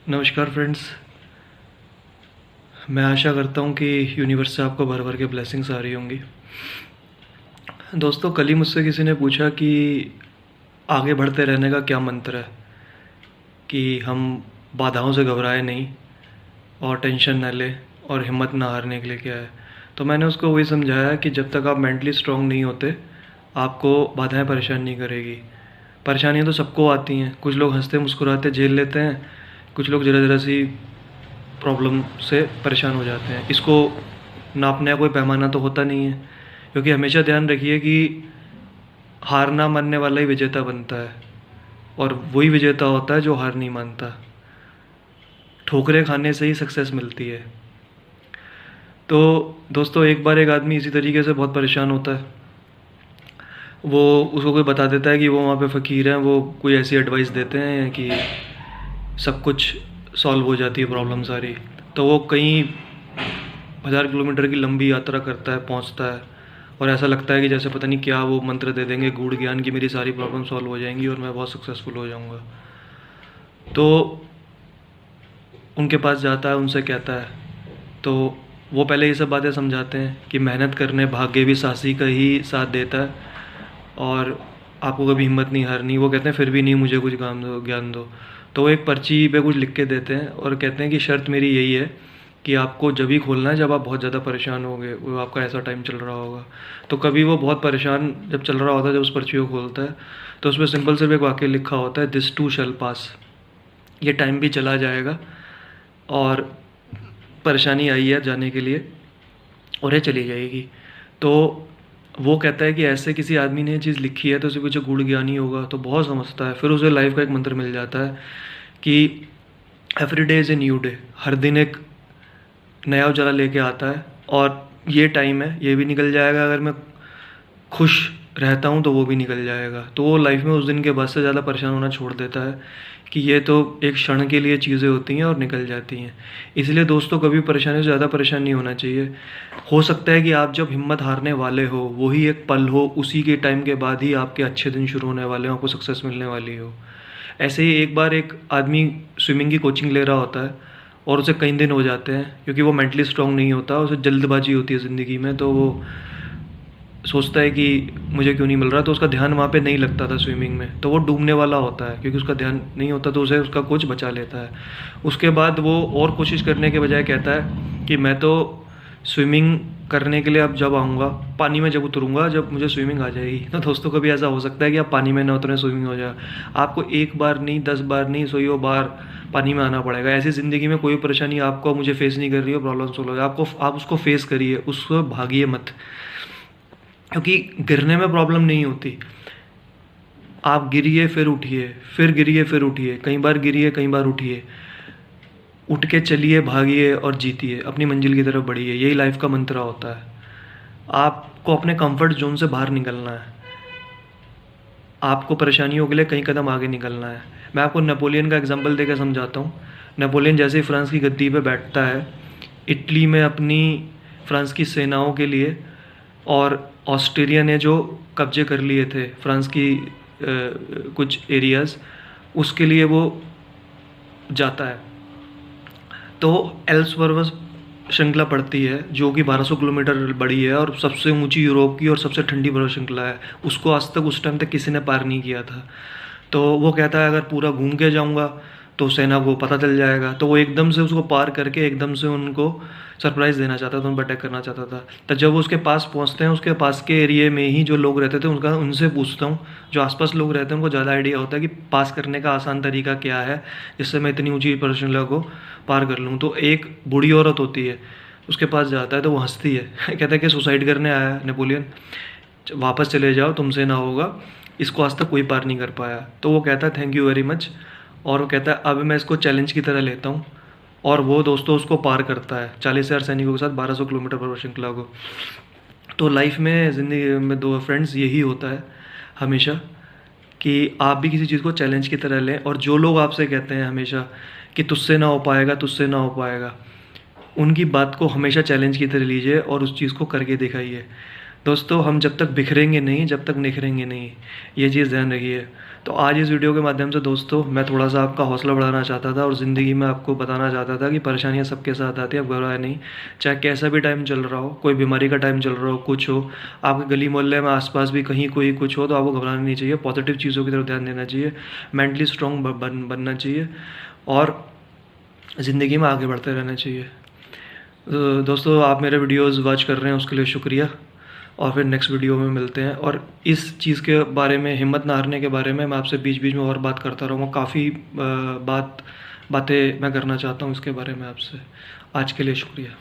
नमस्कार फ्रेंड्स। मैं आशा करता हूँ कि यूनिवर्स से आपको भर भर के ब्लेसिंग्स आ रही होंगी। दोस्तों, कल ही मुझसे किसी ने पूछा कि आगे बढ़ते रहने का क्या मंत्र है, कि हम बाधाओं से घबराए नहीं और टेंशन न लें और हिम्मत ना हारने के लिए क्या है। तो मैंने उसको वही समझाया कि जब तक आप मेंटली स्ट्रांग नहीं होते, आपको बाधाएं परेशान नहीं करेगी। परेशानियां तो सबको आती हैं, कुछ लोग हंसते मुस्कुराते झेल लेते हैं, कुछ लोग ज़रा ज़रा सी प्रॉब्लम से परेशान हो जाते हैं। इसको नापने का कोई पैमाना तो होता नहीं है, क्योंकि हमेशा ध्यान रखिए कि हार ना मानने वाला ही विजेता बनता है, और वही विजेता होता है जो हार नहीं मानता। ठोकरें खाने से ही सक्सेस मिलती है। तो दोस्तों, एक बार एक आदमी इसी तरीके से बहुत परेशान होता है। वो उसको कोई बता देता है कि वो वहाँ पे फ़कीर हैं, वो कोई ऐसी एडवाइस देते हैं कि सब कुछ सॉल्व हो जाती है, प्रॉब्लम सारी। तो वो कई 1000 किलोमीटर की लंबी यात्रा करता है, पहुंचता है, और ऐसा लगता है कि जैसे पता नहीं क्या वो मंत्र दे देंगे गूढ़ ज्ञान की, मेरी सारी प्रॉब्लम सॉल्व हो जाएंगी और मैं बहुत सक्सेसफुल हो जाऊंगा। तो उनके पास जाता है, उनसे कहता है, तो वो पहले ये सब बातें समझाते हैं कि मेहनत करने भाग्य भी साहसी का ही साथ देता है, और आपको कभी हिम्मत नहीं हारनी। वो कहते हैं फिर भी नहीं, मुझे कुछ ज्ञान दो। तो वो एक पर्ची पे कुछ लिख के देते हैं और कहते हैं कि शर्त मेरी यही है कि आपको जब ही खोलना है जब आप बहुत ज़्यादा परेशान होगे, वो आपका ऐसा टाइम चल रहा होगा। तो कभी वो बहुत परेशान जब चल रहा होता है, जब उस पर्ची को खोलता है, तो उसमें सिंपल सिर्फ एक वाक्य लिखा होता है, दिस टू शैल पास। ये टाइम भी चला जाएगा, और परेशानी आई है जाने के लिए, और ये चली जाएगी। तो वो कहता है कि ऐसे किसी आदमी ने ये चीज़ लिखी है तो उसे कुछ गूढ़ ज्ञानी होगा, तो बहुत समझता है। फिर उसे लाइफ का एक मंत्र मिल जाता है कि every day is a new day. हर दिन एक नया उजाला लेके आता है, और ये टाइम है, ये भी निकल जाएगा। अगर मैं खुश रहता हूँ तो वो भी निकल जाएगा। तो वो लाइफ में उस दिन के बाद से ज़्यादा परेशान होना छोड़ देता है कि ये तो एक क्षण के लिए चीज़ें होती हैं और निकल जाती हैं। इसलिए दोस्तों, कभी परेशानी से ज़्यादा परेशान नहीं होना चाहिए। हो सकता है कि आप जब हिम्मत हारने वाले हो वही एक पल हो, उसी के टाइम के बाद ही आपके अच्छे दिन शुरू होने वाले हो, आपको सक्सेस मिलने वाली हो। ऐसे ही एक बार एक आदमी स्विमिंग की कोचिंग ले रहा होता है, और उसे कई दिन हो जाते हैं, क्योंकि वो मेंटली स्ट्रांग नहीं होता, उसे जल्दबाजी होती है ज़िंदगी में। तो वो सोचता है कि मुझे क्यों नहीं मिल रहा, तो उसका ध्यान वहाँ पे नहीं लगता था स्विमिंग में, तो वो डूबने वाला होता है। क्योंकि उसका ध्यान नहीं होता तो उसे उसका कोच बचा लेता है। उसके बाद वो और कोशिश करने के बजाय कहता है कि मैं तो स्विमिंग करने के लिए अब जब आऊँगा, पानी में जब उतरूँगा, जब मुझे स्विमिंग आ जाएगी। तो दोस्तों, कभी ऐसा हो सकता है कि आप पानी में ना उतरें, स्विमिंग हो जाए। आपको एक बार नहीं, 10 बार नहीं, 100 बार पानी में आना पड़ेगा। ऐसी ज़िंदगी में कोई परेशानी आपको मुझे फेस नहीं कर रही हो, प्रॉब्लम सोल्व हो जाए, आपको आप उसको फेस करिए, उसको भागिए मत। क्योंकि गिरने में प्रॉब्लम नहीं होती। आप गिरिए फिर उठिए, फिर गिरिए फिर उठिए, कई बार गिरिए कई बार उठिए, उठ के चलिए, भागिए और जीतिए, अपनी मंजिल की तरफ बढ़िए। यही लाइफ का मंत्र होता है। आपको अपने कंफर्ट जोन से बाहर निकलना है, आपको परेशानियों के लिए कई कदम आगे निकलना है। मैं आपको नेपोलियन का एग्जांपल देकर समझाता हूँ। नेपोलियन जैसे ही फ्रांस की गद्दी पे बैठता है, इटली में अपनी फ्रांस की सेनाओं के लिए, और ऑस्ट्रिया ने जो कब्जे कर लिए थे फ्रांस की कुछ एरियाज़, उसके लिए वो जाता है। तो एल्सवर्थ श्रृंखला पड़ती है, जो कि 1200 किलोमीटर बड़ी है और सबसे ऊंची यूरोप की और सबसे ठंडी बर्फ श्रृंखला है। उसको आज तक, उस टाइम तक किसी ने पार नहीं किया था। तो वो कहता है अगर पूरा घूम के जाऊंगा तो सेना को पता चल जाएगा। तो वो एकदम से उसको पार करके एकदम से उनको सरप्राइज़ देना चाहता था, उन पर अटैक करना चाहता था। तो जब वो उसके पास पहुंचते हैं, उसके पास के एरिए में ही जो लोग रहते थे उनका, उनसे पूछता हूँ, जो आसपास लोग रहते हैं उनको ज़्यादा आइडिया होता है कि पास करने का आसान तरीका क्या है जिससे मैं इतनी ऊंची श्रृंखला को पार कर लूँ। तो एक बूढ़ी औरत होती है, उसके पास जाता है तो वो हंसती है कहता है कि सुसाइड करने आया है नेपोलियन, वापस चले जाओ, तुमसे ना होगा, इसको आज तक कोई पार नहीं कर पाया। तो वो कहता है थैंक यू वेरी मच, और वो कहता है अब मैं इसको चैलेंज की तरह लेता हूँ। और वो दोस्तों उसको पार करता है 40,000 सैनिकों के साथ 1200 किलोमीटर पर श्रृंखला को। तो लाइफ में, ज़िंदगी में दो फ्रेंड्स, यही होता है हमेशा कि आप भी किसी चीज़ को चैलेंज की तरह लें। और जो लोग आपसे कहते हैं हमेशा कि तुझसे ना हो पाएगा, तुझसे ना हो पाएगा, उनकी बात को हमेशा चैलेंज की तरह लीजिए और उस चीज़ को करके दिखाइए। दोस्तों हम जब तक बिखरेंगे नहीं, जब तक निखरेंगे नहीं, ये चीज़ ध्यान रखिए। तो आज इस वीडियो के माध्यम से दोस्तों मैं थोड़ा सा आपका हौसला बढ़ाना चाहता था और ज़िंदगी में आपको बताना चाहता था कि परेशानियाँ सबके साथ आती है, अब घबराए नहीं। चाहे कैसा भी टाइम चल रहा हो, कोई बीमारी का टाइम चल रहा हो, कुछ हो, आपके गली मोहल्ले में आसपास भी कहीं कोई कुछ हो, तो आपको घबराना नहीं चाहिए। पॉजिटिव चीज़ों की तरफ ध्यान देना चाहिए, मेंटली स्ट्रॉन्ग बनना चाहिए और ज़िंदगी में आगे बढ़ते रहना चाहिए। तो दोस्तों आप मेरे वीडियोस वॉच कर रहे हैं उसके लिए शुक्रिया, और फिर नेक्स्ट वीडियो में मिलते हैं। और इस चीज़ के बारे में, हिम्मत ना हारने के बारे में, मैं आपसे बीच बीच में और बात करता रहूँगा। काफ़ी बातें मैं करना चाहता हूँ इसके बारे में आपसे। आज के लिए शुक्रिया।